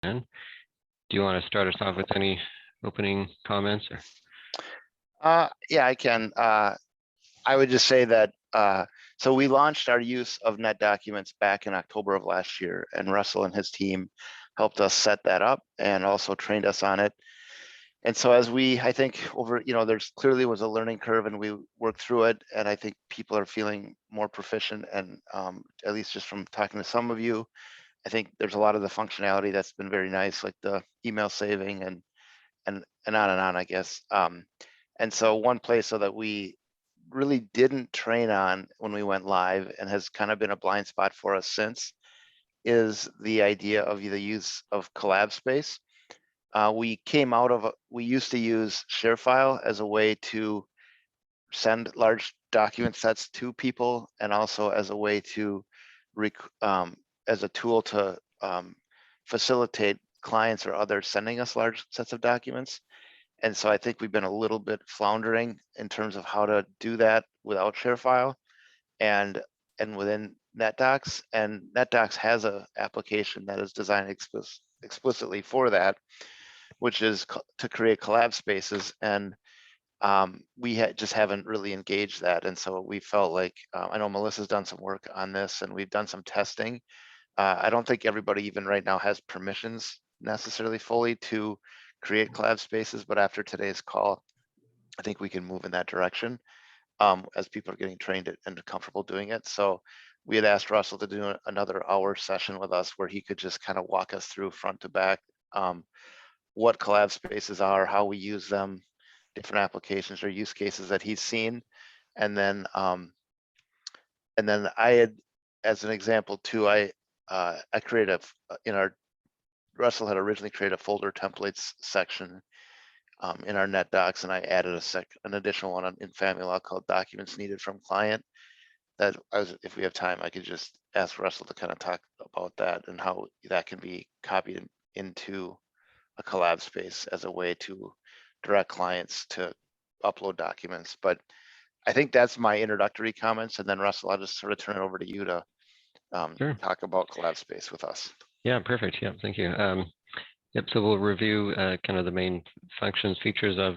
Do you want to start us off with any opening comments? Yeah, I can. I would just say that, so we launched our use of net documents back in October of last year, and Russell and his team helped us set that up and also trained us on it. And so as I think over, there's clearly was a learning curve and we worked through it. And I think people are feeling more proficient, and at least just from talking to some of you, I think there's a lot of the functionality that's been very nice, like the email saving and on and on, I guess. And so one place so that we really didn't train on when we went live and has kind of been a blind spot for us since is the idea of the use of Collabspace. We used to use ShareFile as a way to send large document sets to people, and also as a way to, as a tool to facilitate clients or others sending us large sets of documents. And so I think we've been a little bit floundering in terms of how to do that without ShareFile and within NetDocs. And NetDocs has an application that is designed explicitly for that, which is to create collab spaces. And we just haven't really engaged that. And so we felt like, I know Melissa's done some work on this and we've done some testing. I don't think everybody even right now has permissions necessarily fully to create collab spaces, but after today's call, I think we can move in that direction as people are getting trained and comfortable doing it. So we had asked Russell to do another hour session with us where he could just kind of walk us through front to back what collab spaces are, how we use them, different applications or use cases that he's seen. And then I had, as an example too, I created Russell had originally created a folder templates section in our NetDocs, and I added an additional one in Family Law called Documents Needed from Client. That if we have time, I could just ask Russell to kind of talk about that and how that can be copied into a collab space as a way to direct clients to upload documents. But I think that's my introductory comments, and then Russell, I'll just sort of turn it over to you to Sure. talk about collab space with us. Yeah, perfect. Yeah, thank you. Yep, so we'll review kind of the main functions, features of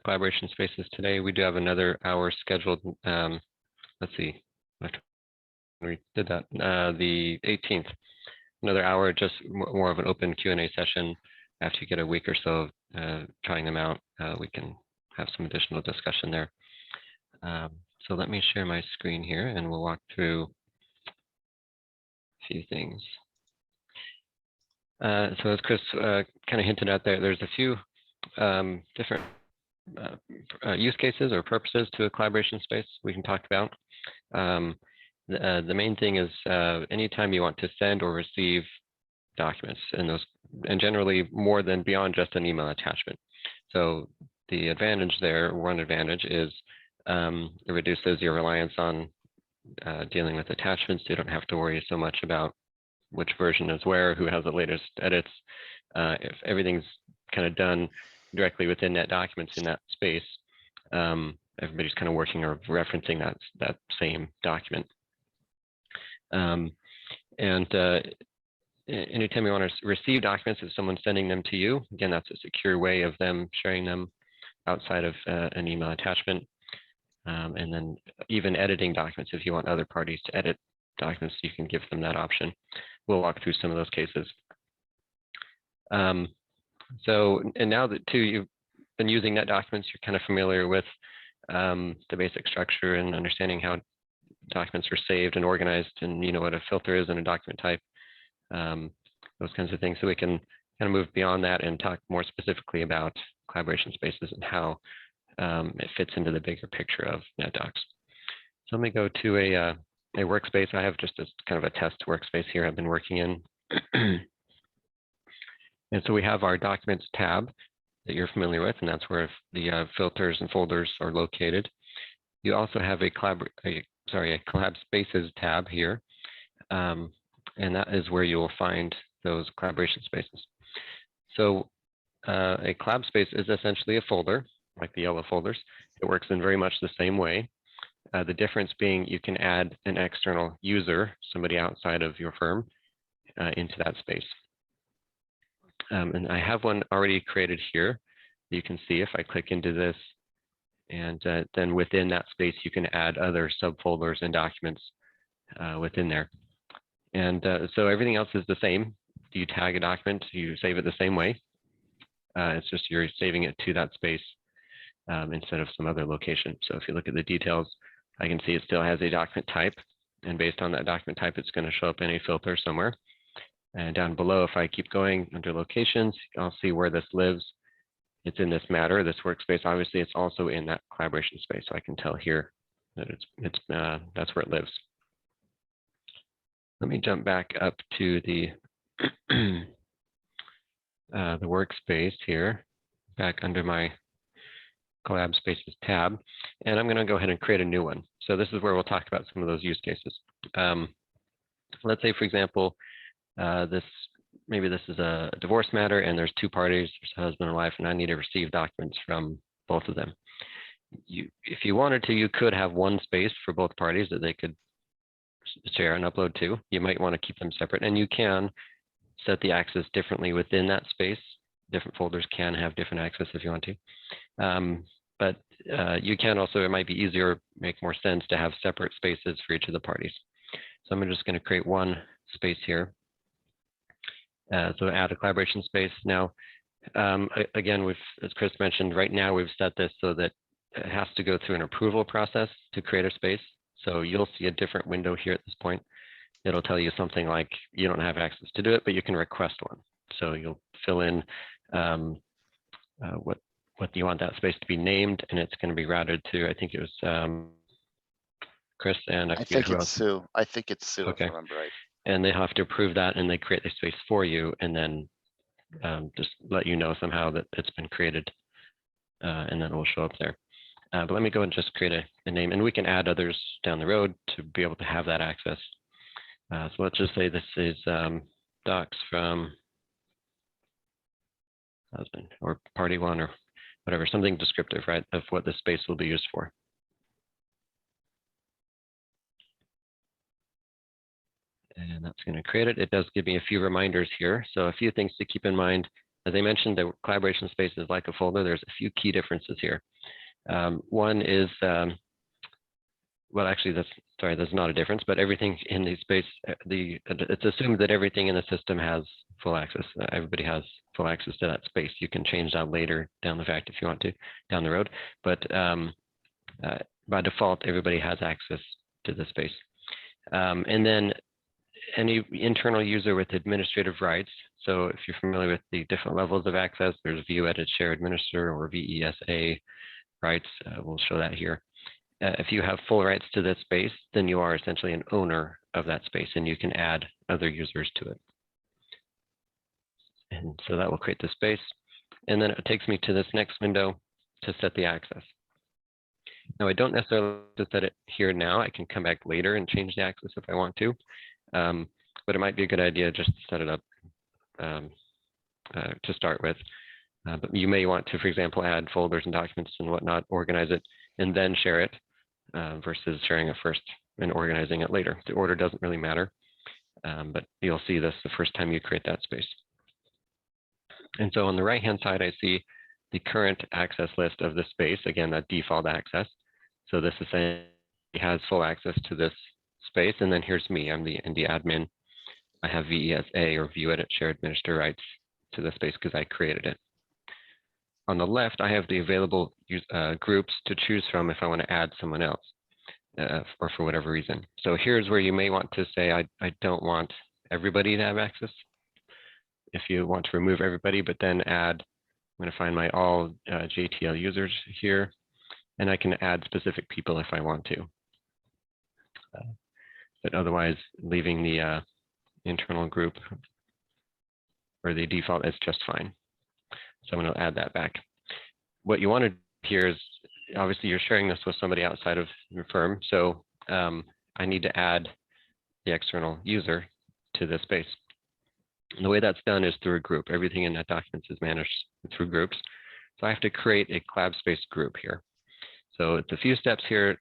collaboration spaces today. We do have another hour scheduled. Let's see, we did that the 18th. Another hour, just more of an open Q&A session. After you get a week or so of trying them out, we can have some additional discussion there. So let me share my screen here and we'll walk through a few things. So as Chris kind of hinted at there's a few different use cases or purposes to a collaboration space we can talk about. The main thing is anytime you want to send or receive documents, and generally more than beyond just an email attachment. So the advantage there, one advantage is it reduces your reliance on dealing with attachments. You don't have to worry so much about which version is where, who has the latest edits. If everything's kind of done directly within net documents in that space, everybody's kind of working or referencing that same document. Anytime you want to receive documents, if someone's sending them to you, again, that's a secure way of them sharing them outside of an email attachment. And then even editing documents, if you want other parties to edit documents, you can give them that option. We'll walk through some of those cases. And now that too, you've been using net documents, you're kind of familiar with the basic structure and understanding how documents are saved and organized, and you know what a filter is and a document type, those kinds of things. So we can kind of move beyond that and talk more specifically about collaboration spaces and how it fits into the bigger picture of NetDocs. So let me go to a workspace. I have just as kind of a test workspace here I've been working in. And so we have our Documents tab that you're familiar with, and that's where the filters and folders are located. You also have a Collab Spaces tab here, and that is where you will find those collaboration spaces. So a Collab space is essentially a folder, like the yellow folders. It works in very much the same way. The difference being you can add an external user, somebody outside of your firm, into that space. And I have one already created here. You can see if I click into this, and then within that space, you can add other subfolders and documents within there. And so everything else is the same. You tag a document, you save it the same way. It's just you're saving it to that space instead of some other location. So if you look at the details, I can see it still has a document type. And based on that document type, it's going to show up in a filter somewhere. And down below, if I keep going under locations, I'll see where this lives. It's in this matter, this workspace. Obviously, it's also in that collaboration space. So I can tell here that that's where it lives. Let me jump back up to the the workspace here, back under my Collabspaces tab, and I'm going to go ahead and create a new one. So this is where we'll talk about some of those use cases. Let's say, for example, maybe this is a divorce matter, and there's two parties, there's a husband and wife, and I need to receive documents from both of them. If you wanted to, you could have one space for both parties that they could share and upload to. You might want to keep them separate, and you can set the access differently within that space. Different folders can have different access if you want to. But you can also, it might be easier, make more sense to have separate spaces for each of the parties. So I'm just going to create one space here. So add a collaboration space. Now, again, as Chris mentioned, right now we've set this so that it has to go through an approval process to create a space. So you'll see a different window here at this point. It'll tell you something like you don't have access to do it, but you can request one. So you'll fill in what you want that space to be named, and it's going to be routed to, I think it was Chris and I think it's Sue. I think it's Sue, okay. If I remember right. And they have to approve that, and they create the space for you, and then just let you know somehow that it's been created, and then it will show up there. But let me go and just create a name, and we can add others down the road to be able to have that access. So let's just say this is docs from husband or party one or whatever, something descriptive, right, of what the space will be used for. And that's going to create it. It does give me a few reminders here. So a few things to keep in mind. As I mentioned, the collaboration space is like a folder. There's a few key differences here. One is, well, actually, there's not a difference, but everything in the space, it's assumed that everything in the system has full access. Everybody has full access to that space. You can change that later down the fact if you want to, down the road. But by default, everybody has access to the space. And then any internal user with administrative rights. So if you're familiar with the different levels of access, there's view, edit, share, administer, or VESA rights. We'll show that here. If you have full rights to this space, then you are essentially an owner of that space, and you can add other users to it. And so that will create the space. And then it takes me to this next window to set the access. Now, I don't necessarily have to set it here now. I can come back later and change the access if I want to. But it might be a good idea just to set it up to start with. But you may want to, for example, add folders and documents and whatnot, organize it, and then share it versus sharing it first and organizing it later. The order doesn't really matter, but you'll see this the first time you create that space. And so on the right-hand side, I see the current access list of the space, again, that default access. So this essentially has full access to this space, and then here's me. I'm the admin. I have VESA or view, edit, share, administer rights to the space because I created it. On the left, I have the available groups to choose from if I want to add someone else or for whatever reason. So here's where you may want to say, I don't want everybody to have access. If you want to remove everybody, but then add, I'm going to find my all JTL users here, and I can add specific people if I want to. But otherwise, leaving the internal group or the default is just fine. So I'm going to add that back. What you want to do here is, obviously, you're sharing this with somebody outside of your firm. So I need to add the external user to this space. And the way that's done is through a group. Everything in that document is managed through groups. So I have to create a Collabspace group here. So it's a few steps here.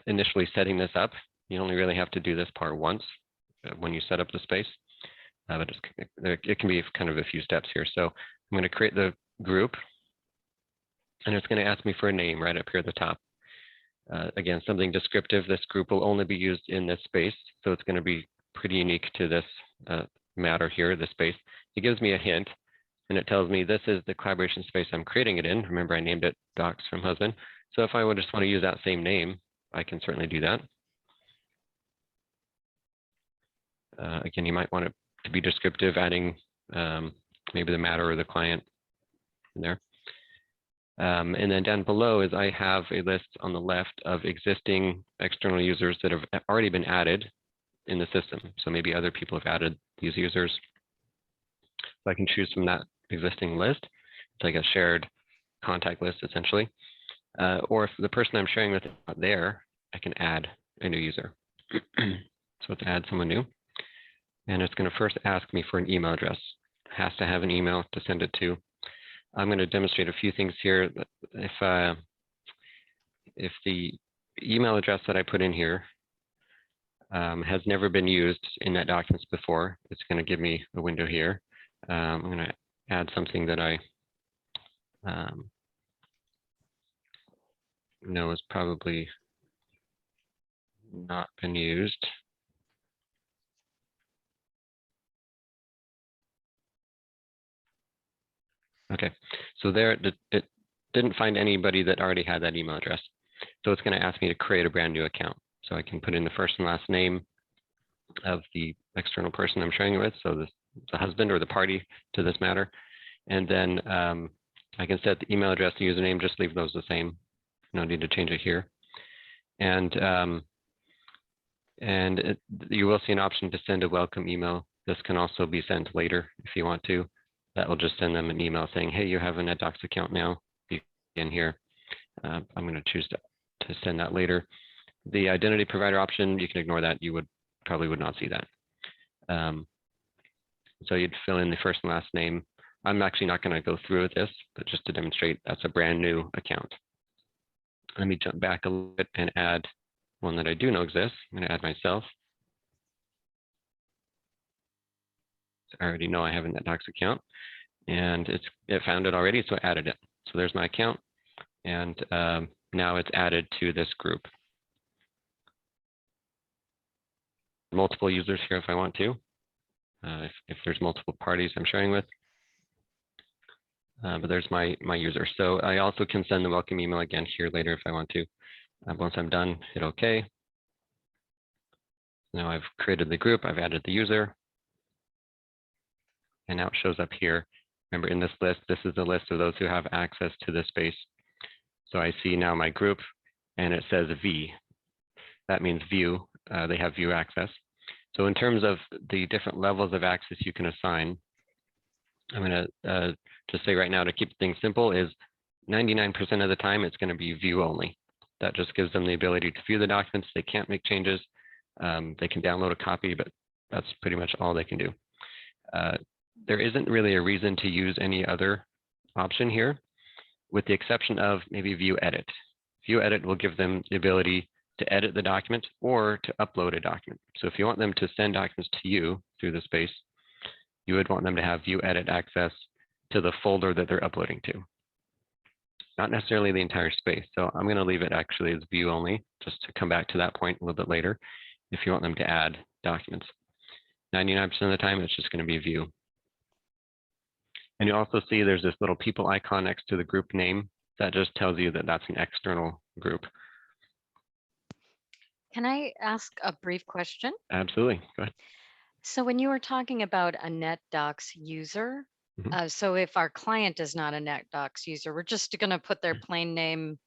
Initially setting this up, you only really have to do this part once when you set up the space. but it can be kind of a few steps here. So I'm going to create the group, and it's going to ask me for a name right up here at the top. Again, something descriptive. This group will only be used in this space, so it's going to be pretty unique to this matter here, this space. It gives me a hint, and it tells me this is the collaboration space I'm creating it in. Remember, I named it Docs from Husband. So if I would just want to use that same name, I can certainly do that. Again, you might want it to be descriptive, adding maybe the matter or the client in there. And then down below is I have a list on the left of existing external users that have already been added in the system. So maybe other people have added these users. So I can choose from that existing list. It's like a shared contact list, essentially. Or if the person I'm sharing with is not there, I can add a new user. So let's add someone new. And it's going to first ask me for an email address. It has to have an email to send it to. I'm going to demonstrate a few things here. If the email address that I put in here has never been used in that documents before, it's going to give me a window here. I'm going to add something that I know has probably not been used. Okay, so there it didn't find anybody that already had that email address. So it's going to ask me to create a brand new account. So I can put in the first and last name of the external person I'm sharing it with. So the husband or the party to this matter. And then I can set the email address, the username, just leave those the same. No need to change it here. And you will see an option to send a welcome email. This can also be sent later if you want to. That will just send them an email saying, hey, you have a NetDocs account now. You in here. I'm going to choose to send that later. The identity provider option, you can ignore that. You probably would not see that. So you'd fill in the first and last name. I'm actually not going to go through with this, but just to demonstrate, that's a brand new account. Let me jump back a little bit and add one that I do know exists. I'm going to add myself. I already know I have a NetDocs account, and it found it already, so I added it. So there's my account, and now it's added to this group. Multiple users here if I want to, if there's multiple parties I'm sharing with. But there's my user. So I also can send the welcome email again here later if I want to. Once I'm done, hit OK. Now I've created the group, I've added the user. And now it shows up here. Remember, in this list, this is the list of those who have access to this space. So I see now my group, and it says V. That means view. They have view access. So in terms of the different levels of access you can assign, I'm going to just say right now, to keep things simple, is 99% of the time it's going to be view only. That just gives them the ability to view the documents. They can't make changes. They can download a copy, but that's pretty much all they can do. There isn't really a reason to use any other option here, with the exception of maybe view edit. View edit will give them the ability to edit the document or to upload a document. So if you want them to send documents to you through the space, you would want them to have view edit access to the folder that they're uploading to, not necessarily the entire space. So I'm going to leave it actually as view only, just to come back to that point a little bit later if you want them to add documents. 99% of the time, it's just going to be view. And you also see there's this little people icon next to the group name. That just tells you that that's an external group. Can I ask a brief question? Absolutely. Go ahead. So when you were talking about a NetDocs user, so if our client is not a NetDocs user, we're just going to put their plain name,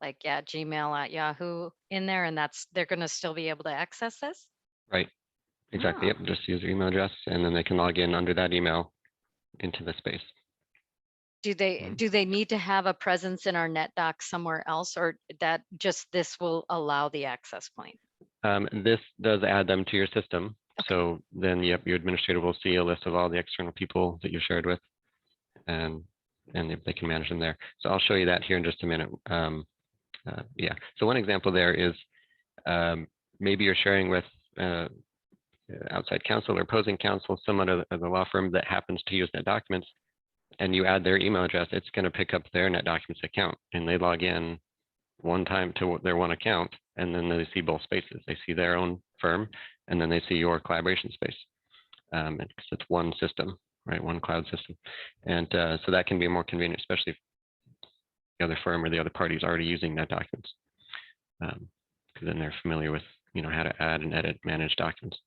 like Gmail at Yahoo in there, and they're going to still be able to access this? Right. Exactly. Yep. Just use your email address, and then they can log in under that email into the space. Do they need to have a presence in our NetDocs somewhere else, or that just this will allow the access point? This does add them to your system. Okay. So then, yep, your administrator will see a list of all the external people that you shared with, and they can manage them there. So I'll show you that here in just a minute. Yeah. So one example there is maybe you're sharing with outside counsel or opposing counsel, someone of the law firm that happens to use NetDocuments, and you add their email address, it's going to pick up their NetDocuments account, and they log in one time to their one account, and then they see both spaces. They see their own firm, and then they see your collaboration space. Because it's one system, right? One cloud system, and so that can be more convenient, especially if the other firm or the other party is already using NetDocuments, because then they're familiar with how to add and edit, manage documents.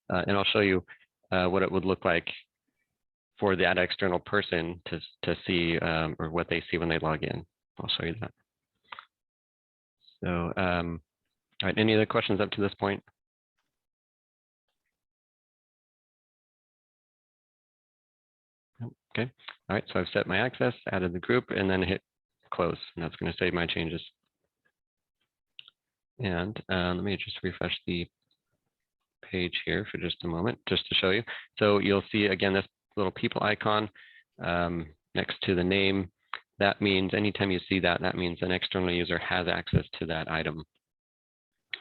And I'll show you what it would look like for that external person to see, or what they see when they log in. I'll show you that. So, all right, any other questions up to this point? Okay, all right, so I've set my access, added the group, and then hit close, and that's going to save my changes. And let me just refresh the page here for just a moment, just to show you. So you'll see again this little people icon next to the name. That means anytime you see that, that means an external user has access to that item.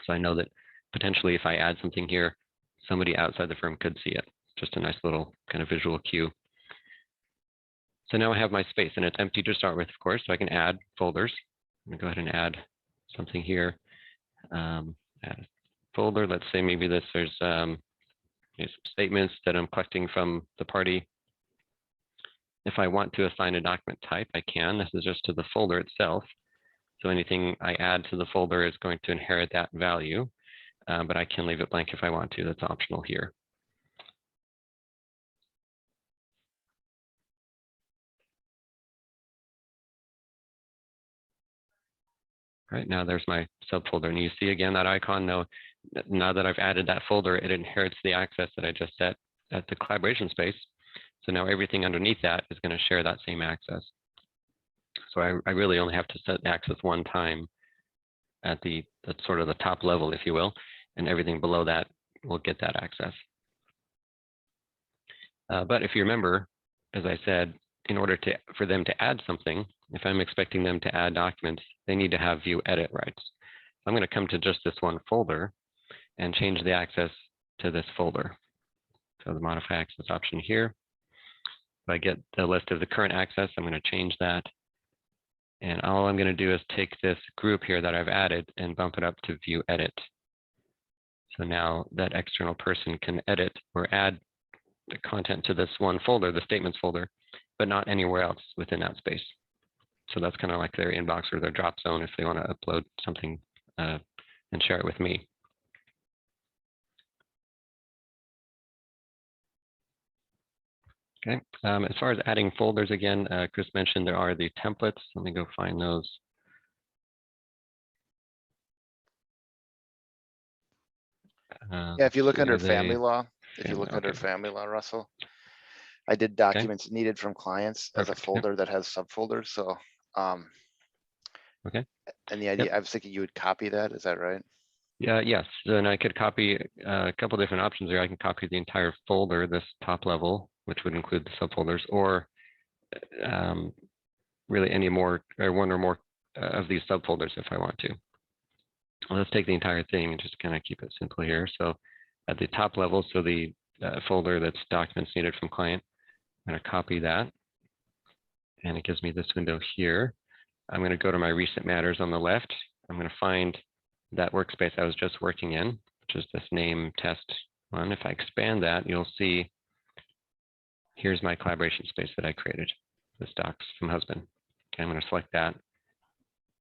So I know that potentially if I add something here, somebody outside the firm could see it. Just a nice little kind of visual cue. So now I have my space, and it's empty to start with, of course, so I can add folders. I'm going to go ahead and add something here. Add a folder. Let's say maybe there's some statements that I'm collecting from the party. If I want to assign a document type, I can. This is just to the folder itself. So anything I add to the folder is going to inherit that value, but I can leave it blank if I want to. That's optional here. Right now, there's my subfolder, and you see again that icon. Now that I've added that folder, it inherits the access that I just set at the collaboration space. So now everything underneath that is going to share that same access. So I really only have to set access one time at sort of the top level, if you will, and everything below that will get that access. But if you remember, as I said, in order for them to add something, if I'm expecting them to add documents, they need to have view edit rights. I'm going to come to just this one folder and change the access to this folder. So the modify access option here. If I get the list of the current access, I'm going to change that. And all I'm going to do is take this group here that I've added and bump it up to view edit. So now that external person can edit or add the content to this one folder, the statements folder, but not anywhere else within that space. So that's kind of like their inbox or their drop zone if they want to upload something and share it with me. Okay, as far as adding folders, again, Chris mentioned there are the templates. Let me go find those. Yeah, if you look under family law, Russell, I did documents needed from clients as a folder that has subfolders. So, okay. And the idea, I was thinking you would copy that. Is that right? Yeah, yes. Then I could copy a couple different options here. I can copy the entire folder, this top level, which would include the subfolders, or really any more, or one or more of these subfolders if I want to. Well, let's take the entire thing and just kind of keep it simple here. So at the top level, so the folder that's documents needed from client, I'm going to copy that. And it gives me this window here. I'm going to go to my recent matters on the left. I'm going to find that workspace I was just working in, which is this name test one. If I expand that, you'll see here's my collaboration space that I created, this docs from husband. Okay, I'm going to select that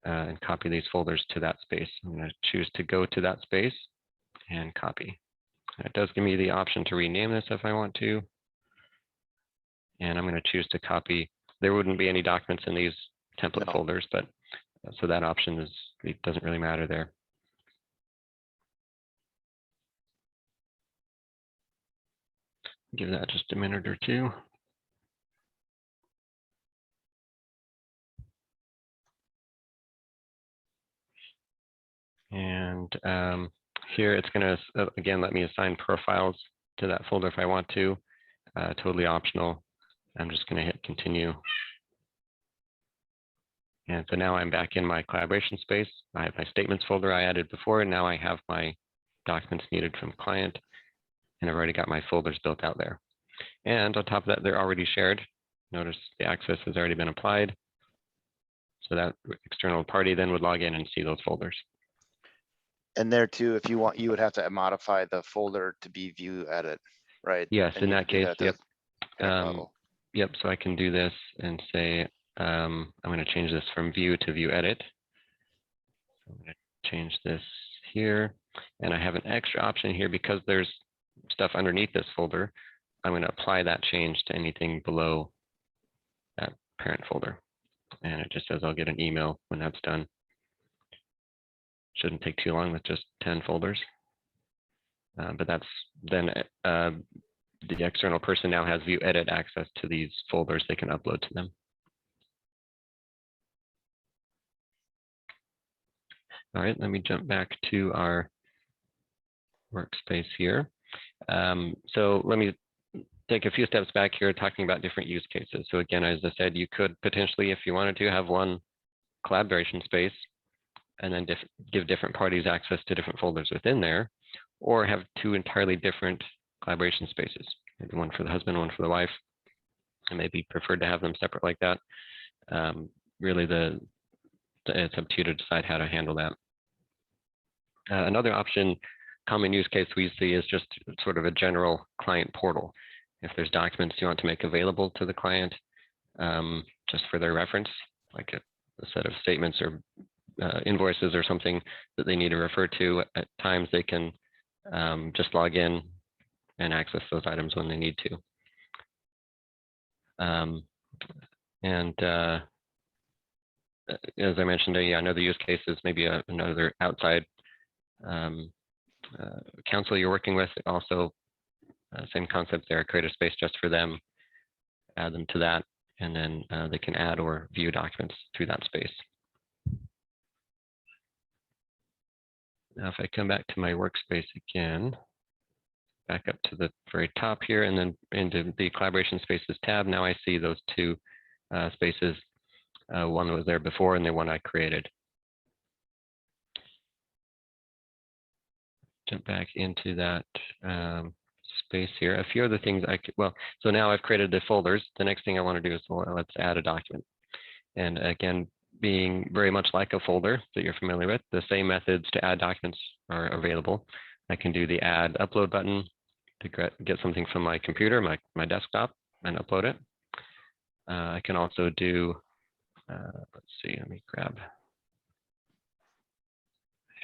and copy these folders to that space. I'm going to choose to go to that space and copy. It does give me the option to rename this if I want to. And I'm going to choose to copy. There wouldn't be any documents in these template folders, but so that option it doesn't really matter there. Give that just a minute or two. And here it's going to, again, let me assign profiles to that folder if I want to. Totally optional. I'm just going to hit continue. And so now I'm back in my collaboration space. I have my statements folder I added before, and now I have my documents needed from client, and I've already got my folders built out there. And on top of that, they're already shared. Notice the access has already been applied. So that external party then would log in and see those folders. And there too, if you want, you would have to modify the folder to be view edit, right? Yes, And in you that can do case, that at the yep. parent level. Yep, so I can do this and say, I'm going to change this from view to view edit. I'm going to change this here. And I have an extra option here because there's stuff underneath this folder. I'm going to apply that change to anything below that parent folder. And it just says I'll get an email when that's done. Shouldn't take too long with just 10 folders. But that's then the external person now has view edit access to these folders. They can upload to them. All right, let me jump back to our workspace here. So let me take a few steps back here talking about different use cases. So again, as I said, you could potentially, if you wanted to, have one collaboration space and then give different parties access to different folders within there, or have two entirely different collaboration spaces, maybe one for the husband, one for the wife, and maybe preferred to have them separate like that. Really, it's up to you to decide how to handle that. Another option, common use case we see is just sort of a general client portal. If there's documents you want to make available to the client just for their reference, like a set of statements or invoices or something that they need to refer to, at times they can just log in and access those items when they need to. As I mentioned, another use case is maybe another outside council you're working with. Also, same concept there, create a space just for them, add them to that, and then they can add or view documents through that space. Now, if I come back to my workspace again, back up to the very top here, and then into the Collaboration Spaces tab, now I see those two spaces. One was there before, and the one I created. Jump back into that space here. A few other things so now I've created the folders. The next thing I want to do is, well, let's add a document. And again, being very much like a folder that you're familiar with, the same methods to add documents are available. I can do the add upload button to get something from my computer, my desktop, and upload it. I can also do, let's see, let me grab,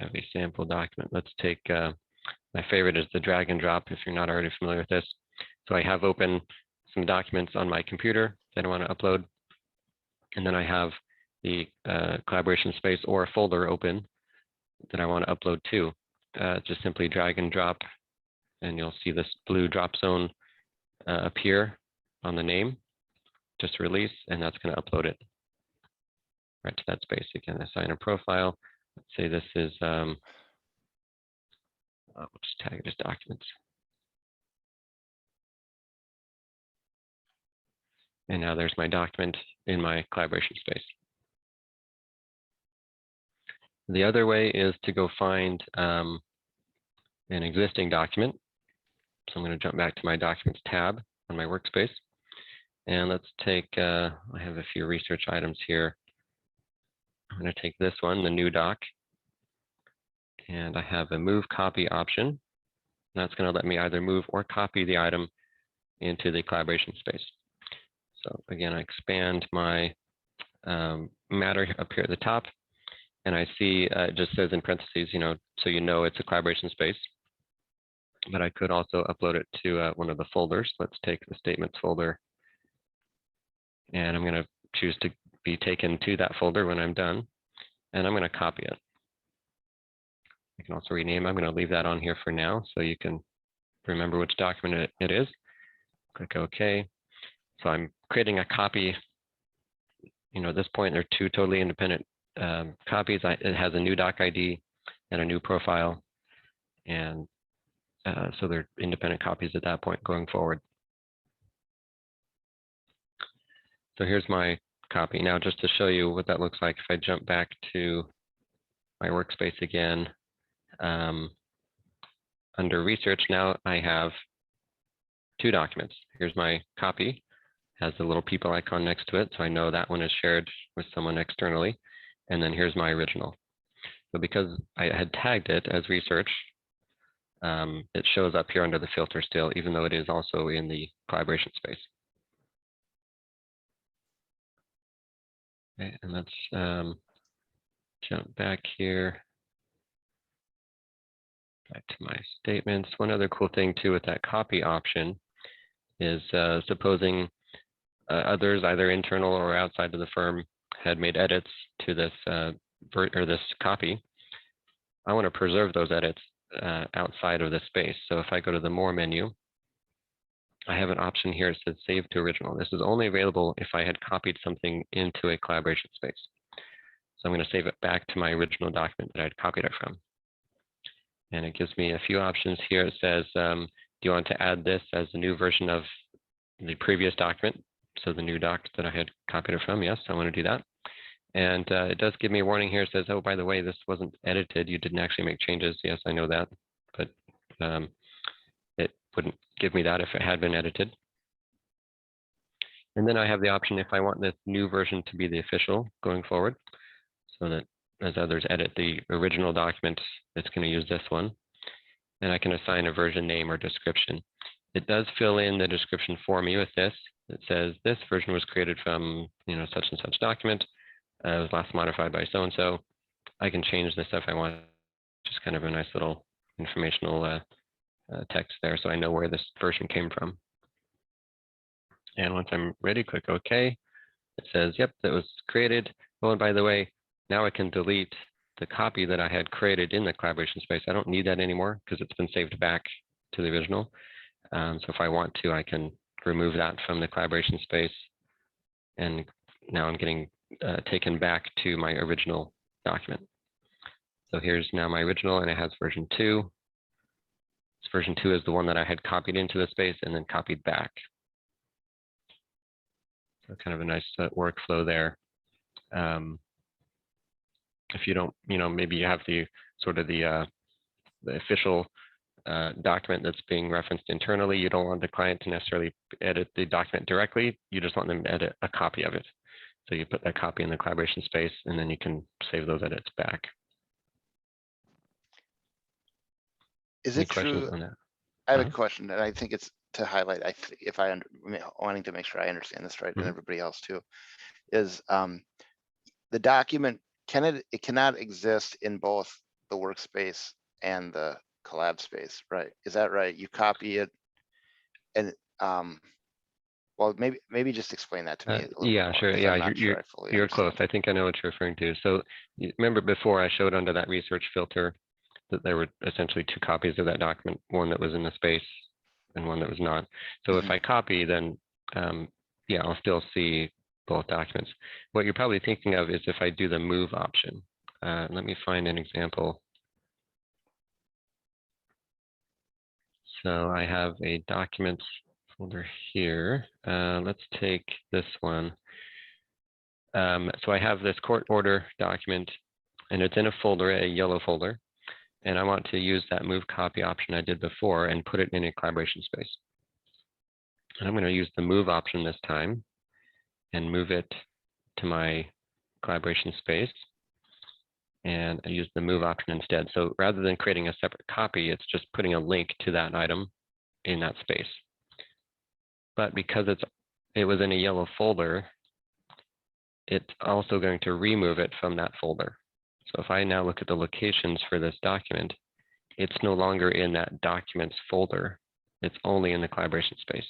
I have a sample document. Let's take, my favorite is the drag and drop if you're not already familiar with this. So I have open some documents on my computer that I want to upload. And then I have the collaboration space or a folder open that I want to upload to. Just simply drag and drop, and you'll see this blue drop zone appear on the name, just release, and that's going to upload it right to that space. Again, assign a profile. Let's say this is, we'll just tag it as documents. And now there's my document in my collaboration space. The other way is to go find an existing document. So I'm going to jump back to my Documents tab on my workspace. And let's take, I have a few research items here. I'm going to take this one, the new doc. And I have a move copy option. That's going to let me either move or copy the item into the collaboration space. So again, I expand my matter up here at the top. And I see it just says in parentheses, so it's a collaboration space. But I could also upload it to one of the folders. Let's take the statements folder. And I'm going to choose to be taken to that folder when I'm done. And I'm going to copy it. I can also rename. I'm going to leave that on here for now so you can remember which document it is. Click OK. So I'm creating a copy. At this point, they're two totally independent copies. It has a new doc ID and a new profile. And so they're independent copies at that point going forward. So here's my copy. Now, just to show you what that looks like, if I jump back to my workspace again, under research, now I have two documents. Here's my copy, has the little people icon next to it, so I know that one is shared with someone externally. And then here's my original. So because I had tagged it as research, it shows up here under the filter still, even though it is also in the collaboration space. Okay, and let's jump back here. Back to my statements. One other cool thing too with that copy option is supposing others, either internal or outside of the firm, had made edits to this this copy. I want to preserve those edits outside of the space. So if I go to the More menu, I have an option here that says Save to Original. This is only available if I had copied something into a collaboration space. So I'm going to save it back to my original document that I'd copied it from. And it gives me a few options here. It says, do you want to add this as a new version of the previous document? So the new doc that I had copied it from, yes, I want to do that. And it does give me a warning here. It says, oh, by the way, this wasn't edited. You didn't actually make changes. Yes, I know that, but it wouldn't give me that if it had been edited. And then I have the option if I want this new version to be the official going forward, so that as others edit the original document, it's going to use this one. And I can assign a version name or description. It does fill in the description for me with this. It says this version was created from, such and such document. It was last modified by so-and-so. I can change this if I want. Just kind of a nice little informational text there, so I know where this version came from. And once I'm ready, click OK. It says, yep, that was created. Oh, and by the way, now I can delete the copy that I had created in the collaboration space. I don't need that anymore because it's been saved back to the original. So if I want to, I can remove that from the collaboration space. And now I'm getting taken back to my original document. So here's now my original, and it has version 2. This version 2 is the one that I had copied into the space and then copied back. So kind of a nice workflow there. If you don't, maybe you have the sort of the official document that's being referenced internally. You don't want the client to necessarily edit the document directly. You just want them to edit a copy of it. So you put that copy in the collaboration space, and then you can save those edits back. Is Any it questions true? on that? I have a question, and I think it's to highlight. If I wanting to make sure I understand this right, and everybody else too, is the document it cannot exist in both the workspace and the collab space, right? Is that right? You copy it, and well, maybe just explain that to me a little Yeah, more, sure. Yeah, you're close. understand. I think I know what you're referring to. So remember before I showed under that research filter that there were essentially two copies of that document, one that was in the space and one that was not. So if I copy, then yeah, I'll still see both documents. What you're probably thinking of is if I do the move option. Let me find an example. So I have a documents folder here. Let's take this one. So I have this court order document, and it's in a folder, a yellow folder. And I want to use that move copy option I did before and put it in a collaboration space. And I'm going to use the move option this time and move it to my collaboration space. And I use the move option instead. So rather than creating a separate copy, it's just putting a link to that item in that space. But because it was in a yellow folder, it's also going to remove it from that folder. So if I now look at the locations for this document, it's no longer in that documents folder. It's only in the collaboration space.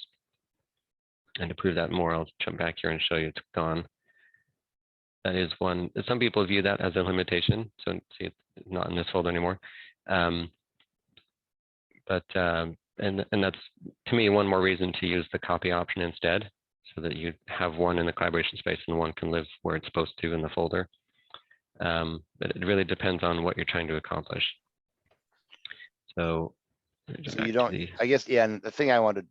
And to prove that more, I'll jump back here and show you it's gone. That is one. Some people view that as a limitation. So see, it's not in this folder anymore. And that's, to me, one more reason to use the copy option instead, so that you have one in the collaboration space and one can live where it's supposed to in the folder. But it really depends on what you're trying to accomplish. So you don't, I guess, yeah, and the thing I wanted to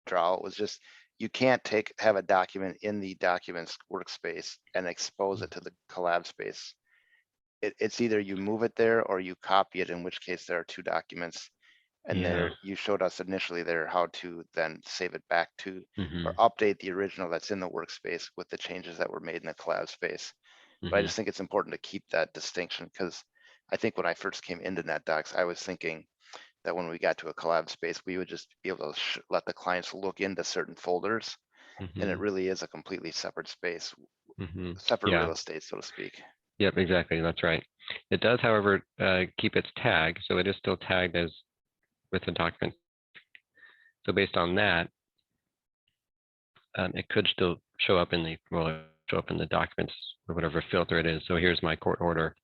draw was just, you can't have a document in the documents workspace and expose it to the collab space. It's either you move it there or you copy it, in which case there are two documents And Yeah. there, you showed us initially there how to then save it back to, Mhm, or update the original that's in the workspace with the changes that were made in the collab space. But I mhm, just think it's important to keep that distinction, because I think when I first came into NetDocs, I was thinking that when we got to a collab space, we would just be able to let the clients look into certain folders. And it mhm, really is a completely separate space, mhm. separate Yeah. real estate, so to speak. Yep, exactly. That's right. It does, however, keep its tag, so it is still tagged as with the document. So based on that, it could still show up in the show up in the documents or whatever filter it is. So here's my court order.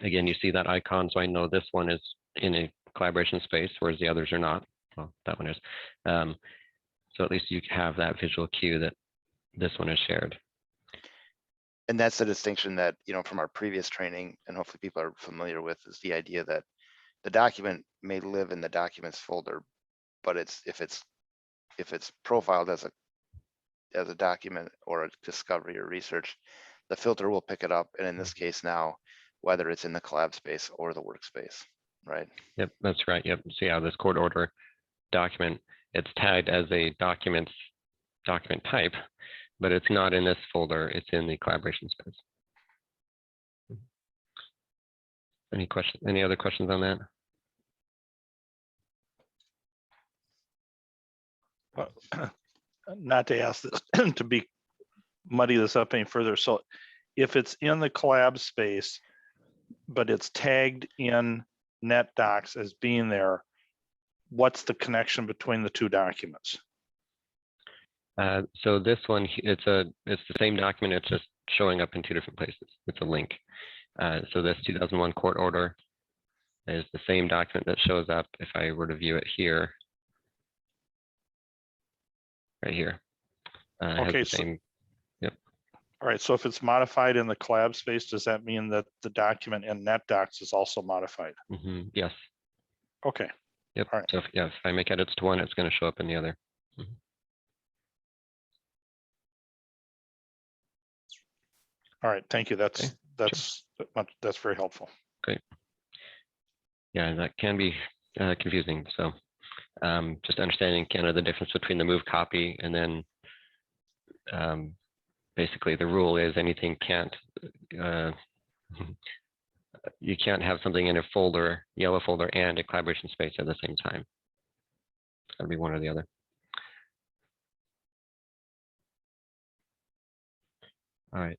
Again, you see that icon, so I know this one is in a collaboration space, whereas the others are not. Well, that one is. So at least you have that visual cue that this one is shared. And that's the distinction that, from our previous training, and hopefully people are familiar with, is the idea that the document may live in the documents folder, but if it's profiled as a document or a discovery or research, the filter will pick it up. And in this case now, whether it's in the collab space or the workspace, right? Yep, that's right. Yep. So yeah, this court order document, it's tagged as a document type, but it's not in this folder. It's in the collaboration space. Any questions? Any other questions on that? Not to ask this to muddy this up any further. So if it's in the collab space, but it's tagged in NetDocs as being there, what's the connection between the two documents? So this one, it's the same document. It's just showing up in two different places. It's a link. So this 2001 court order is the same document that shows up if I were to view it here, right here. It has Okay, the same. Yep. All right, so if it's modified in the collab space, does that mean that the document in NetDocs is also modified? Yes. Okay. Yep. All right. So if I make edits to one, it's going to show up in the other. All right, thank you. Okay. That's very helpful. Great. Yeah, that can be confusing. So just understanding kind of the difference between the move copy and then basically the rule is anything can't, you can't have something in a folder, yellow folder and a collaboration space at the same time. It's gotta be one or the other. All right.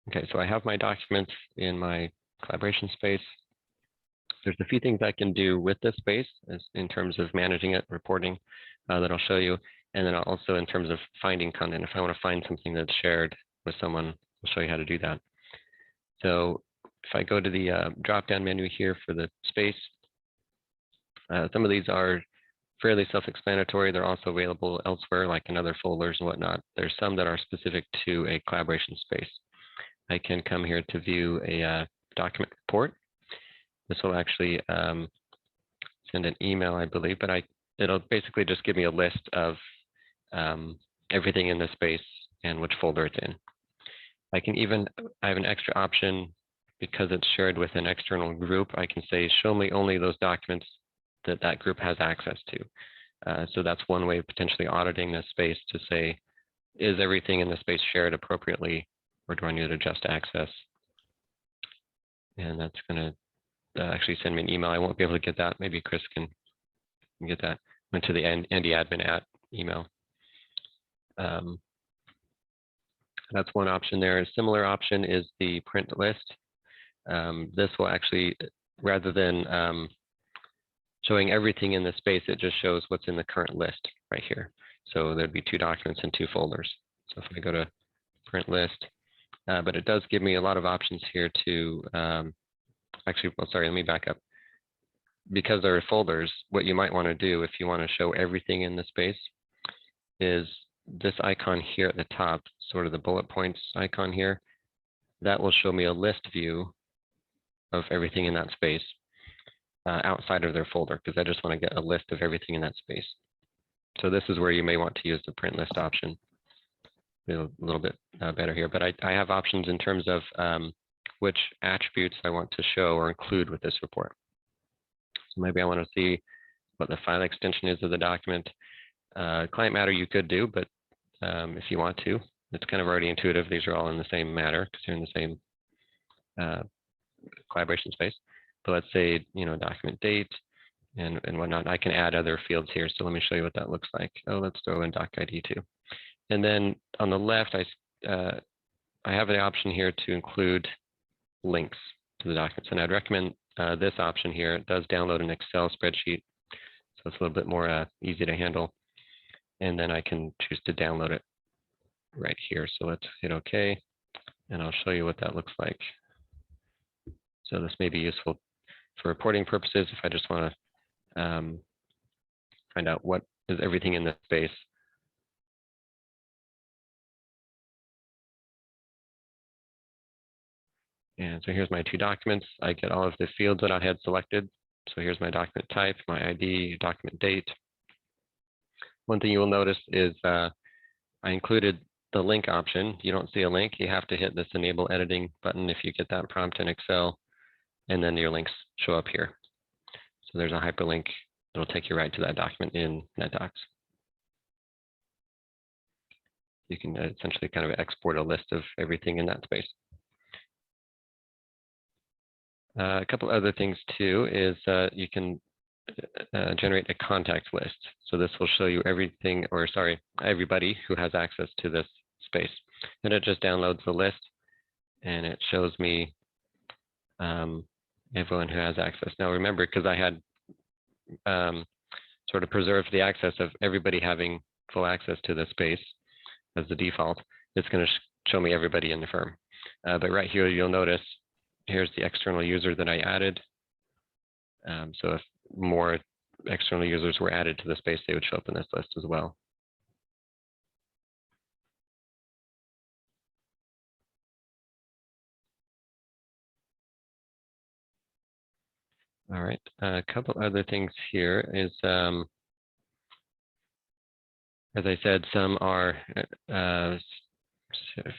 Okay, so I have my documents in my collaboration space. There's a few things I can do with this space in terms of managing it, reporting that I'll show you. And then also in terms of finding content, if I want to find something that's shared with someone, I'll show you how to do that. So if I go to the drop-down menu here for the space, some of these are fairly self-explanatory. They're also available elsewhere, like in other folders and whatnot. There's some that are specific to a collaboration space. I can come here to view a document report. This will actually send an email, I believe, but it'll basically just give me a list of everything in the space and which folder it's in. I have an extra option because it's shared with an external group. I can say, show me only those documents that group has access to. So that's one way of potentially auditing this space to say, is everything in the space shared appropriately, or do I need to adjust access? And that's going to actually send me an email. I won't be able to get that. Maybe Chris can get that. Went to the ndadmin@ email. That's one option there. A similar option is the print list. This will actually, rather than showing everything in the space, it just shows what's in the current list right here. So there'd be 2 documents in 2 folders. So if I go to print list, but it does give me a lot of options here to actually, well, sorry, let me back up. Because there are folders, what you might want to do if you want to show everything in the space is this icon here at the top, sort of the bullet points icon here. That will show me a list view of everything in that space outside of their folder, because I just want to get a list of everything in that space. So this is where you may want to use the print list option. A little bit better here, but I have options in terms of which attributes I want to show or include with this report. So maybe I want to see what the file extension is of the document. Client matter you could do, but if you want to, it's kind of already intuitive. These are all in the same matter because they're in the same collaboration space. But let's say, document date and whatnot. I can add other fields here. So let me show you what that looks like. Oh, let's throw in doc ID too. And then on the left, I have the option here to include links to the documents. And I'd recommend this option here. It does download an Excel spreadsheet, so it's a little bit more easy to handle. And then I can choose to download it right here. So let's hit OK, and I'll show you what that looks like. So this may be useful for reporting purposes if I just want to find out what is everything in this space. And so here's my two documents. I get all of the fields that I had selected. So here's my document type, my ID, document date. One thing you will notice is I included the link option. You don't see a link. You have to hit this enable editing button if you get that prompt in Excel, and then your links show up here. So there's a hyperlink that'll take you right to that document in NetDocs. You can essentially kind of export a list of everything in that space. A couple other things too is you can generate a contact list. So this will show you everything, or sorry, everybody who has access to this space. And it just downloads the list and it shows me everyone who has access. Now remember, because I had sort of preserved the access of everybody having full access to this space as the default, it's going to show me everybody in the firm. But right here, you'll notice here's the external user that I added. So if more external users were added to the space, they would show up in this list as well. All right, a couple other things here is, as I said, some are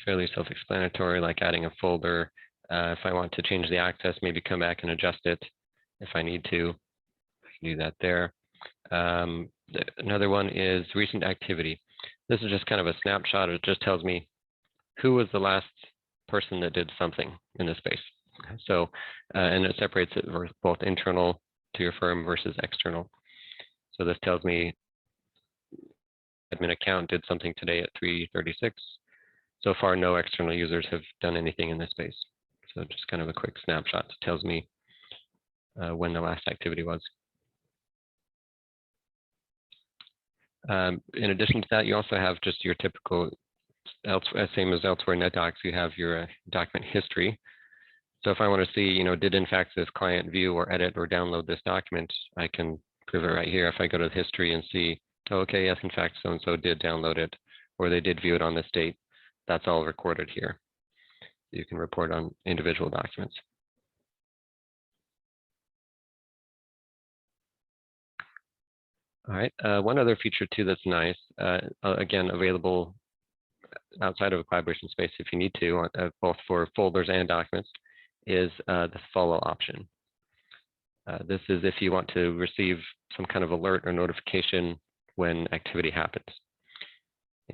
fairly self-explanatory, like adding a folder. If I want to change the access, maybe come back and adjust it if I need to. I can do that there. Another one is recent activity. This is just kind of a snapshot. It just tells me who was the last person that did something in this space. So, and it separates it for both internal to your firm versus external. So this tells me admin account did something today at 3:36. So far, no external users have done anything in this space. So just kind of a quick snapshot that tells me when the last activity was. In addition to that, you also have just your typical, same as elsewhere in NetDocs, you have your document history. So if I want to see, did in fact this client view or edit or download this document, I can prove it right here. If I go to the history and see, oh, okay, yes, in fact, so-and-so did download it, or they did view it on this date, that's all recorded here. You can report on individual documents. All right, one other feature too that's nice, again, available outside of a collaboration space if you need to, both for folders and documents, is the follow option. This is if you want to receive some kind of alert or notification when activity happens.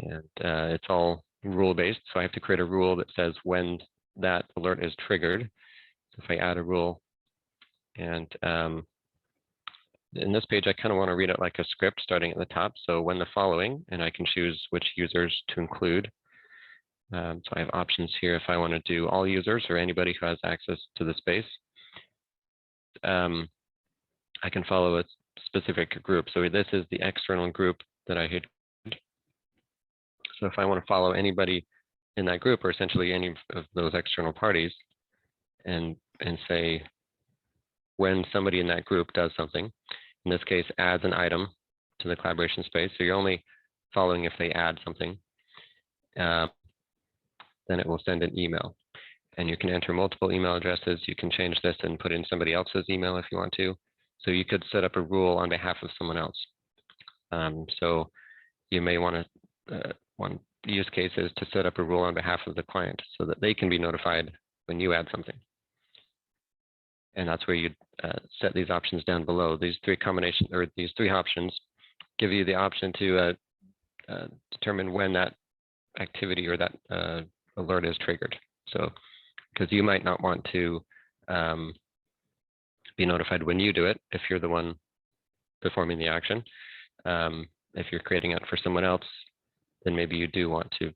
And it's all rule-based, so I have to create a rule that says when that alert is triggered. So if I add a rule, and in this page, I kind of want to read it like a script starting at the top. So when the following, and I can choose which users to include. So I have options here if I want to do all users or anybody who has access to the space. I can follow a specific group. So this is the external group that I had. So if I want to follow anybody in that group, or essentially any of those external parties, and say when somebody in that group does something, in this case adds an item to the collaboration space, so you're only following if they add something, then it will send an email. And you can enter multiple email addresses. You can change this and put in somebody else's email if you want to. So you could set up a rule on behalf of someone else. So you may want to, one use case is to set up a rule on behalf of the client so that they can be notified when you add something. And that's where you set these options down below. These three combinations, or these three options, give you the option to determine when that activity or that alert is triggered. So, because you might not want to be notified when you do it if you're the one performing the action. If you're creating it for someone else, then maybe you do want to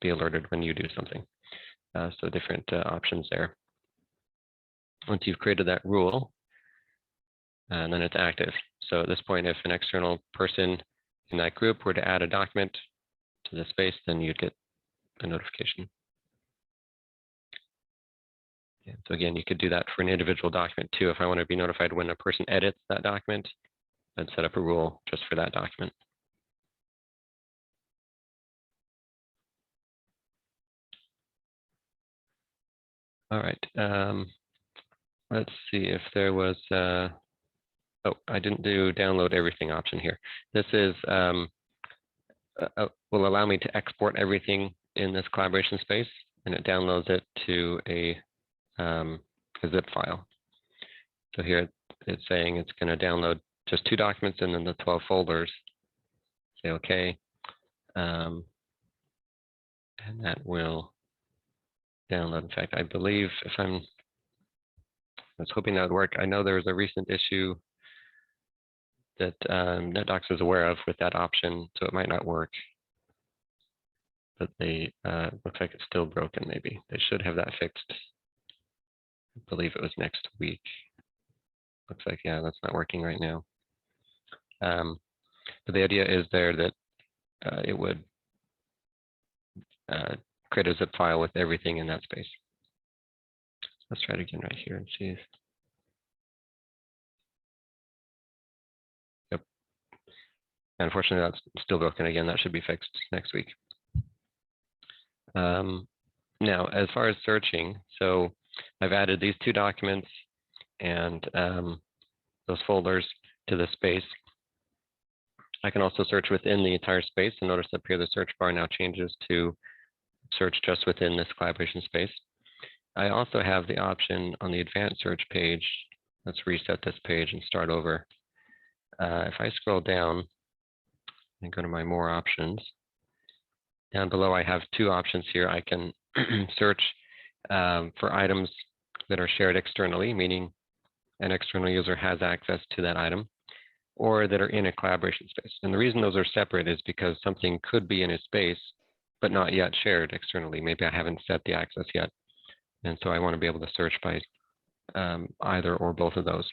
be alerted when you do something. So different options there. Once you've created that rule, and then it's active. So at this point, if an external person in that group were to add a document to the space, then you'd get a notification. Yeah, so again, you could do that for an individual document too. If I want to be notified when a person edits that document, I'd set up a rule just for that document. All right. Let's see if there was, oh, I didn't do download everything option here. This is, will allow me to export everything in this collaboration space, and it downloads it to a zip file. So here it's saying it's going to download just 2 documents and then the 12 folders. Say OK. And that will download. In fact, I believe I was hoping that would work. I know there was a recent issue that NetDocs is aware of with that option, so it might not work. But they looks like it's still broken. Maybe they should have that fixed. I believe it was next week. Looks like, yeah, that's not working right now. But the idea is there that it would create a zip file with everything in that space. Let's try it again right here and see if. Yep. Unfortunately, that's still broken again. That should be fixed next week. Now, as far as searching, so I've added these 2 documents and those folders to the space. I can also search within the entire space, and notice up here the search bar now changes to search just within this collaboration space. I also have the option on the advanced search page. Let's reset this page and start over. If I scroll down and go to my more options, down below I have 2 options here. I can search for items that are shared externally, meaning an external user has access to that item, or that are in a collaboration space. And the reason those are separate is because something could be in a space, but not yet shared externally. Maybe I haven't set the access yet. And so I want to be able to search by either or both of those.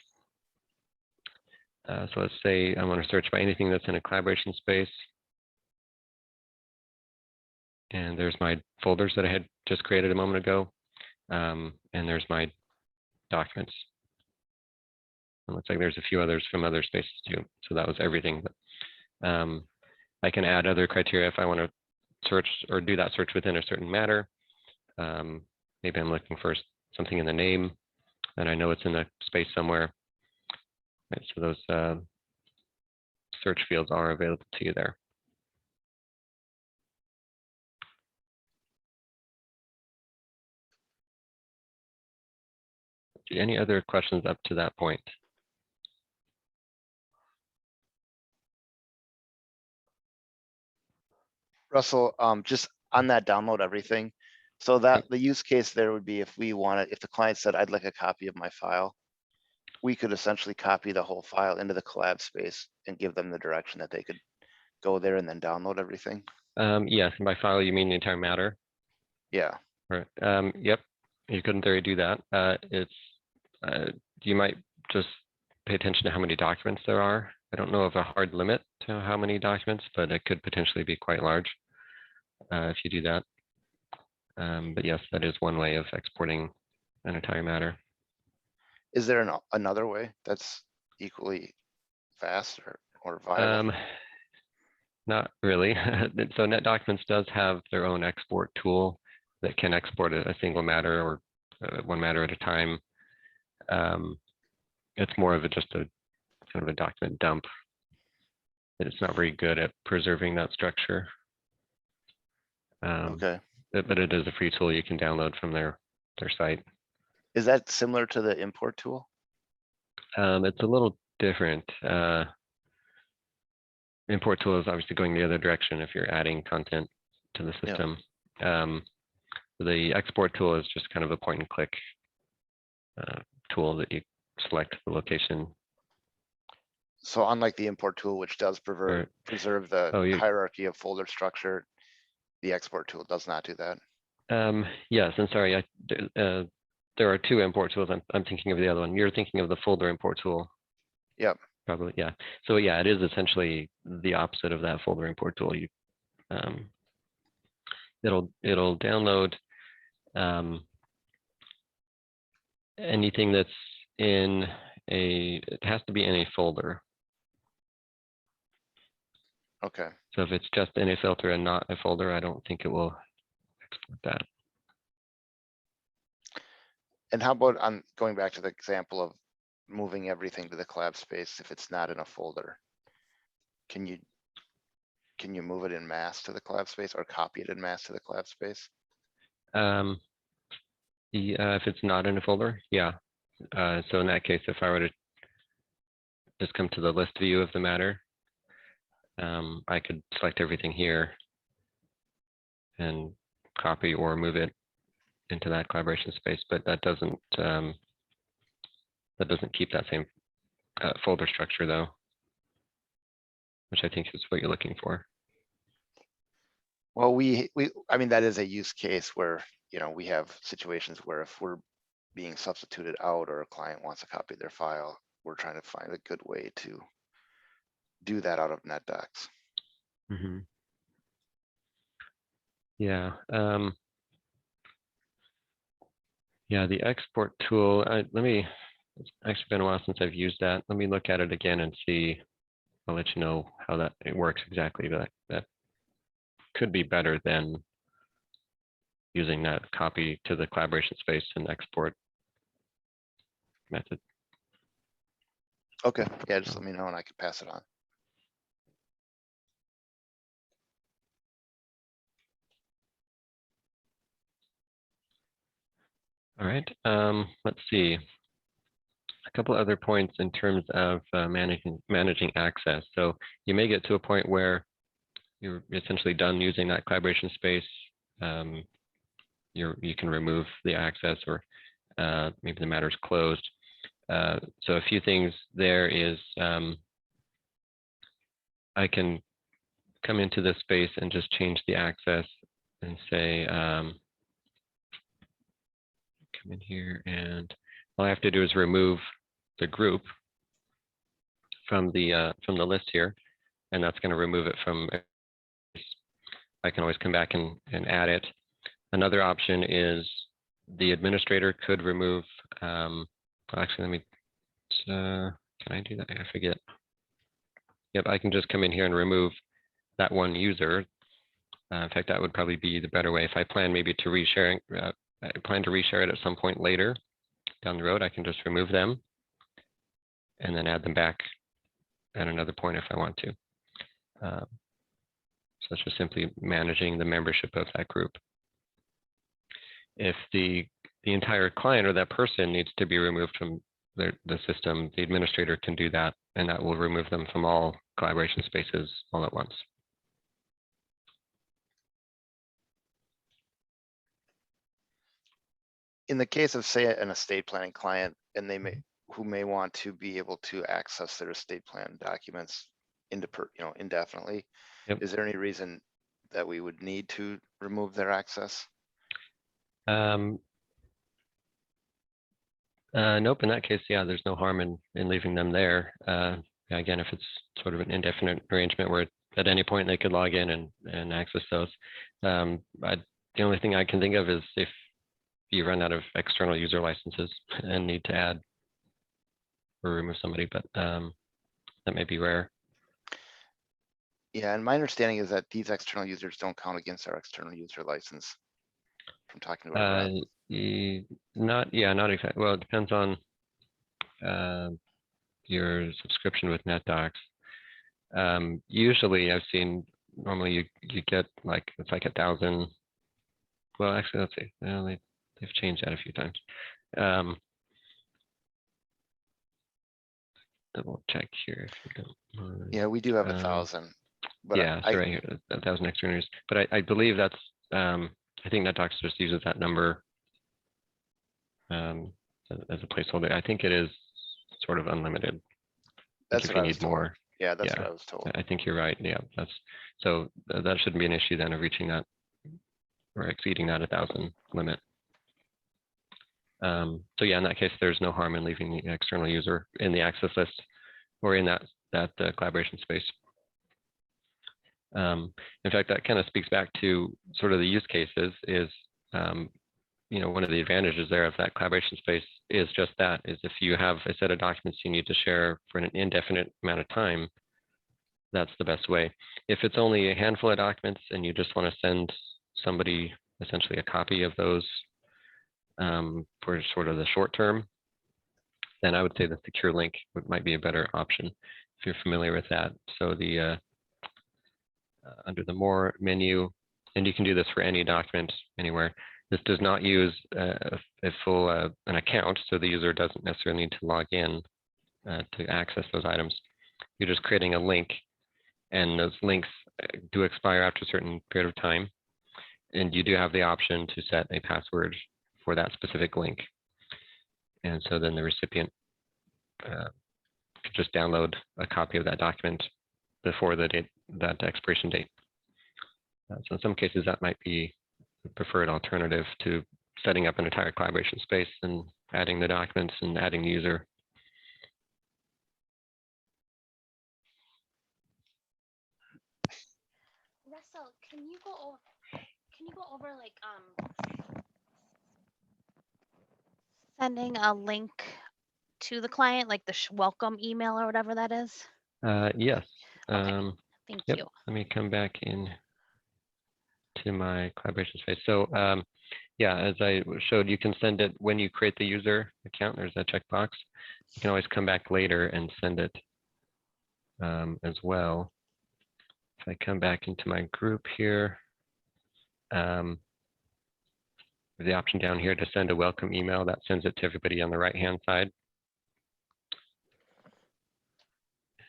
So let's say I want to search by anything that's in a collaboration space. And there's my folders that I had just created a moment ago. And there's my documents. It looks like there's a few others from other spaces too. So that was everything. But I can add other criteria if I want to search or do that search within a certain matter. Maybe I'm looking for something in the name, and I know it's in a space somewhere. Right, so those search fields are available to you there. Any other questions up to that point? Russell, just on that download everything. So that the use case there would be if we wanted, if the client said, I'd like a copy of my file, we could essentially copy the whole file into the collab space and give them the direction that they could go there and then download everything. Yes, and by file, you mean the entire matter? Yeah. Right. Yep, you could in theory do that. You might just pay attention to how many documents there are. I don't know of a hard limit to how many documents, but it could potentially be quite large if you do that. But yes, that is one way of exporting an entire matter. Is there another way that's equally fast or viable? Not really. So NetDocuments does have their own export tool that can export a single matter or one matter at a time. It's more of just a kind of a document dump. It's not very good at preserving that structure. Okay. But it is a free tool you can download from their site. Is that similar to the import tool? It's a little different. Import tool is obviously going the other direction if you're adding content to the Yeah. system. The export tool is just kind of a point and click tool that you select the location. So unlike the import tool, which does Or- preserve the oh, you- hierarchy of folder structure, the export tool does not do that. Yes, and sorry, there are two import tools. I'm thinking of the other one. You're thinking of the folder import tool. Yep. Probably, yeah. So yeah, it is essentially the opposite of that folder import tool. It'll download anything that's in it has to be in a folder. Okay. So if it's just in a filter and not a folder, I don't think it will export that. And how about on going back to the example of moving everything to the collab space if it's not in a folder? Can you move it in mass to the collab space or copy it in mass to the collab space? If it's not in a folder, yeah. So in that case, if I were to just come to the list view of the matter, I could select everything here and copy or move it into that collaboration space, but that doesn't keep that same folder structure though, which I think is what you're looking for. Well, I mean, that is a use case where, we have situations where if we're being substituted out or a client wants a copy of their file, we're trying to find a good way to do that out of NetDocs. Mm-hmm. Yeah. Yeah, the export tool, it's actually been a while since I've used that. Let me look at it again and see. I'll let you know how it works exactly, but that could be better than using that copy to the collaboration space and export method. Okay, yeah, just let me know and I can pass it on. All right, let's see. A couple other points in terms of managing access. So you may get to a point where you're essentially done using that collaboration space. You can remove the access, or maybe the matter's closed. So a few things there is I can come into this space and just change the access and say, come in here, and all I have to do is remove the group from the list here, and that's going to remove it from. I can always come back and add it. Another option is the administrator could remove. Actually, let me. Can I do that? I forget. Yep, I can just come in here and remove that one user. In fact, that would probably be the better way. If I plan maybe to reshare, I plan to reshare it at some point later down the road, I can just remove them and then add them back at another point if I want to. So it's just simply managing the membership of that group. If the entire client or that person needs to be removed from the system, the administrator can do that, and that will remove them from all collaboration spaces all at once. In the case of, say, an estate planning client, and who may want to be able to access their estate plan documents indefinitely, Yep. Is there any reason that we would need to remove their access? Nope. In that case, yeah, there's no harm in leaving them there. Again, if it's sort of an indefinite arrangement where at any point they could log in and access those. The only thing I can think of is if you run out of external user licenses and need to add or remove somebody, but that may be rare. Yeah, and my understanding is that these external users don't count against our external user license. From talking to our rep. Not exactly. Well, it depends on your subscription with NetDocs. Usually I've seen, normally you get like, it's like 1,000. Well, actually, let's see. They've changed that a few times. Double check here if you don't mind. Yeah, we do have 1,000. But Yeah, so right here, 1,000 extra users. But I believe that's, I think NetDocs just uses that number as a placeholder. I think it is sort of unlimited. that's If what you I was need told. more, Yeah, that's yeah, what I was told. I think you're right. Yeah, that's so that shouldn't be an issue then of reaching that or exceeding that 1,000 limit. So yeah, in that case, there's no harm in leaving the external user in the access list or in that collaboration space. In fact, that kind of speaks back to sort of the use cases is, you know, one of the advantages there of that collaboration space is just that, is if you have a set of documents you need to share for an indefinite amount of time, that's the best way. If it's only a handful of documents and you just want to send somebody essentially a copy of those for sort of the short term, then I would say the secure link might be a better option if you're familiar with that. So the under the More menu, and you can do this for any document anywhere. This does not use a full an account, so the user doesn't necessarily need to log in to access those items. You're just creating a link, and those links do expire after a certain period of time, and you do have the option to set a password for that specific link. And so then the recipient could just download a copy of that document before the date, that expiration date. So in some cases, that might be the preferred alternative to setting up an entire collaboration space and adding the documents and adding the user. Russell, can you go over like sending a link to the client, like the welcome email or whatever that is? Yes. Okay. Thank Yep. you. Let me come back in to my collaboration space. So yeah, as I showed, you can send it when you create the user account. There's a checkbox. You can always come back later and send it as well. If I come back into my group here, there's the option down here to send a welcome email. That sends it to everybody on the right-hand side.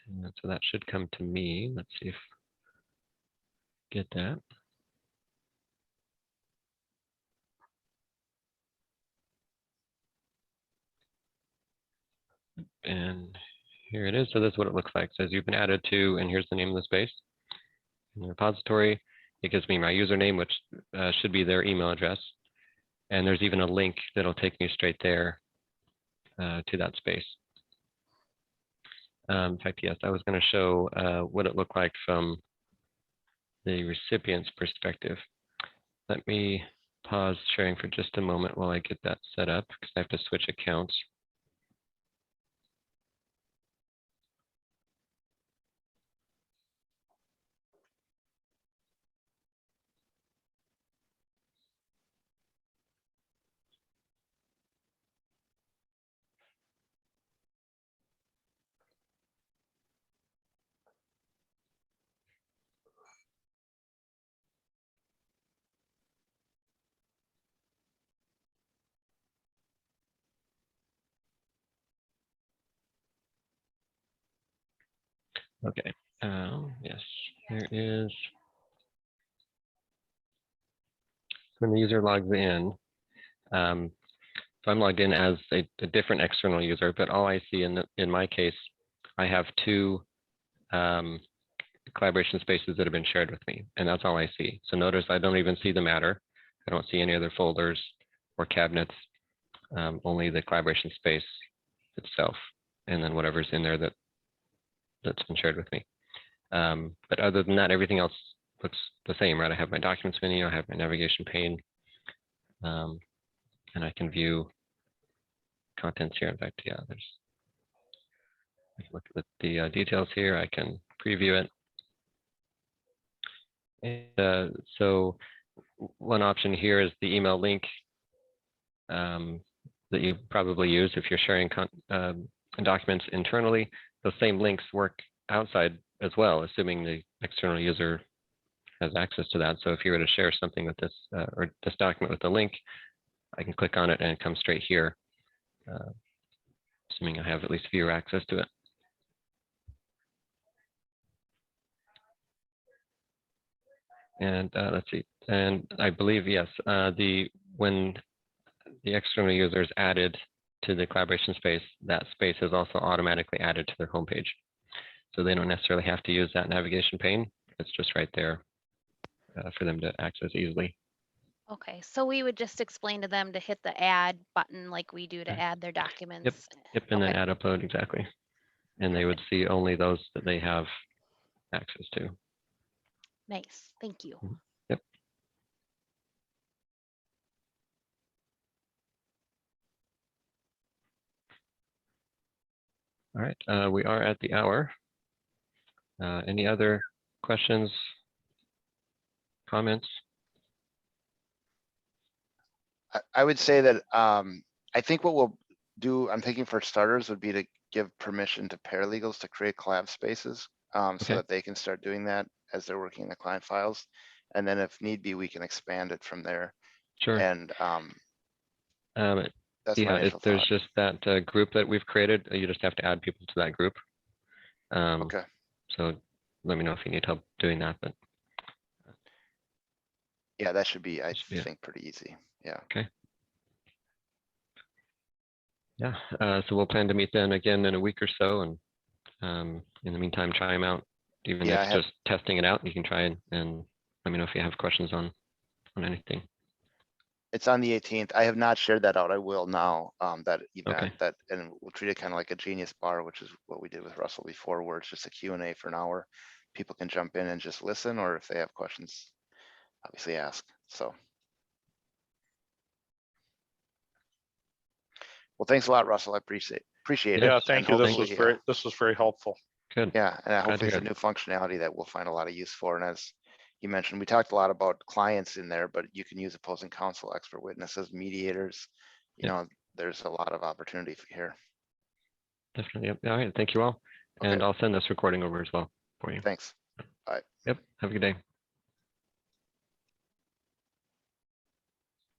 And so that should come to me. Let's see if I get that. And here it is. So this is what it looks like. It says you've been added to, and here's the name of the space. In the repository, it gives me my username, which should be their email address. And there's even a link that'll take me straight there to that space. In fact, yes, I was going to show what it looked like from the recipient's perspective. Let me pause sharing for just a moment while I get that set up, because I have to switch accounts. Okay, yes, there is. When the user logs in, so I'm logged in as a different external user, but all I see in my case, I have two collaboration spaces that have been shared with me, and that's all I see. So notice I don't even see the matter. I don't see any other folders or cabinets, only the collaboration space itself, and then whatever's in there that's been shared with me. But other than that, everything else looks the same, right? I have my documents menu, I have my navigation pane, and I can view contents here. In fact, yeah, I can look at the details here. I can preview it. And so one option here is the email link that you probably use if you're sharing documents internally. Those same links work outside as well, assuming the external user has access to that. So if you were to share something with this or this document with a link, I can click on it and it comes straight here. assuming I have at least viewer access to it. And let's see, and I believe, yes, when the external user is added to the collaboration space, that space is also automatically added to their homepage. So they don't necessarily have to use that navigation pane. It's just right there for them to access easily. Okay, so we would just explain to them to hit the add button like we do to Okay. add their documents. Yep, and then Okay. add upload, exactly. And they would see only those that they have access to. Nice, thank you. Yep. All right, we are at the hour. Any other questions, comments? I would say that I think what we'll do, I'm thinking for starters, would be to give permission to paralegals to create collab spaces so Okay. that they can start doing that as they're working the client files. And then if need be, we can expand it from there. Sure. And that's my Yeah, initial there's thought. just that group that we've created. You just have to add people to that group. Okay, So let me know if you need help doing that. But yeah, that should be, I should be it. think, pretty easy. Yeah. Yeah, so we'll plan to meet then again in a week or so. And in the meantime, try them out. Even Yeah, if I have- just testing it out, you can try it and let me know if you have questions on anything. It's on the 18th. I have not shared that out. I will now, that Okay. event, and we'll treat it kind of like a Genius Bar, which is what we did with Russell before, where it's just a Q&A for an hour. People can jump in and just listen, or if they have questions, obviously ask. So. Well, thanks a lot, Russell. I appreciate it. Yeah, and thank you. This hopefully, was very helpful. Good. yeah, and Glad to hopefully it's a hear new functionality that we'll find a lot of use for. And as you mentioned, we talked a lot about clients in there, but you can use opposing counsel, expert witnesses, mediators. You Yep. know, there's a lot of opportunity here. Definitely. Yep. All right. Thank you all. Okay. And I'll send this recording over as well for you. Thanks. Bye. Yep. Have a good day.